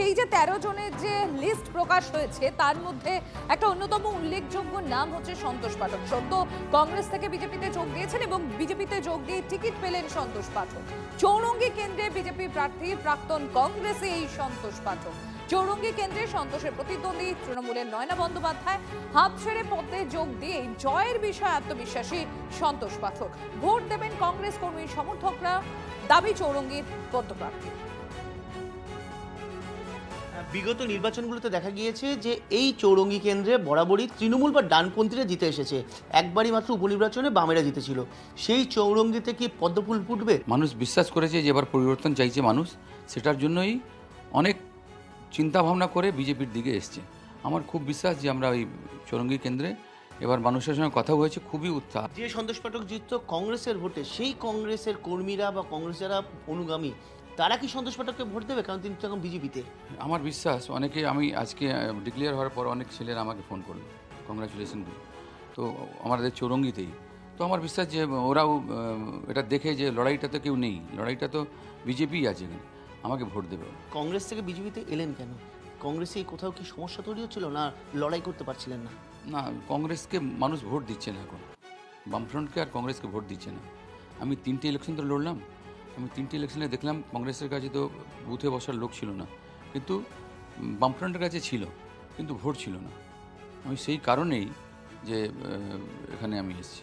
এই যে 13 জনের যে লিস্ট প্রকাশ হয়েছে তার মধ্যে একটা অন্যতম উল্লেখযোগ্য নাম হচ্ছে সন্তোষ পাঠক। সদ্য কংগ্রেস থেকে বিজেপিতে যোগ দিয়েছেন এবং বিজেপিতে যোগ দিয়ে টিকিট পেলেন সন্তোষ পাঠক। চৌরঙ্গী কেন্দ্রে বিজেপি প্রার্থী প্রাক্তন কংগ্রেসে এই সন্তোষ পাঠক। চৌরঙ্গী কেন্দ্রে সন্তোষের প্রতিদ্বন্দ্বী তৃণমূলের নয়না বন্দ্যোপাধ্যায় হাত ছেড়ে পদে যোগ দিয়ে জয়ের বিষয়ে আত্মবিশ্বাসী সন্তোষ পাঠক। ভোট দেবেন কংগ্রেস কর্মী সমর্থকরা, দাবি চৌরঙ্গীর পদ্মপ্রার্থী। বিগত নির্বাচনগুলোতে দেখা গিয়েছে যে এই চৌরঙ্গী কেন্দ্রে বরাবরই তৃণমূল বা ডানপন্থীরা জিতে এসেছে। একবারই মাত্র উপনির্বাচনে বামেরা জিতেছিল। সেই চৌরঙ্গীতে কি পদ্মফুল ফুটবে? মানুষ বিশ্বাস করেছে যে এবার পরিবর্তন চাইছে মানুষ, সেটার জন্যই অনেক চিন্তা ভাবনা করে বিজেপির দিকে এসছে। আমার খুব বিশ্বাস যে আমরা ওই চৌরঙ্গী কেন্দ্রে এবার মানুষের সঙ্গে কথা হয়েছে, খুবই উৎসাহ। যে সন্তোষ পাঠক জিতত কংগ্রেসের ভোটে, সেই কংগ্রেসের কর্মীরা বা কংগ্রেস যারা অনুগামী তারা কি সন্তোষ পাঠককে ভোট দেবে? কারণ তিনি তো এখন বিজেপিতে। আমার বিশ্বাস অনেকে, আমি আজকে ডিক্লেয়ার হওয়ার পর অনেক ছেলেরা আমাকে ফোন করলো, কংগ্রাচুলেশন। তো আমাদের চৌরঙ্গিতেই তো আমার বিশ্বাস যে ওরাও এটা দেখে যে লড়াইটা তো কেউ নেই, লড়াইটা তো বিজেপিই আছে, আমাকে ভোট দেবে। কংগ্রেস থেকে বিজেপিতে এলেন কেন? কংগ্রেসে কোথাও কি সমস্যা তৈরি হচ্ছিল, না লড়াই করতে পারছিলেন না? না, কংগ্রেসকে মানুষ ভোট দিচ্ছে না এখন, বামফ্রন্টকে আর কংগ্রেসকে ভোট দিচ্ছে না। আমি 3টে ইলেকশন তো লড়লাম, আমি 3টে ইলেকশনে দেখলাম কংগ্রেসের কাছে তো বুথে বসার লোক ছিল না, কিন্তু বামফ্রন্টের কাছে ছিল, কিন্তু ভোট ছিল না। আমি সেই কারণেই যে এখানে আমি এসেছি।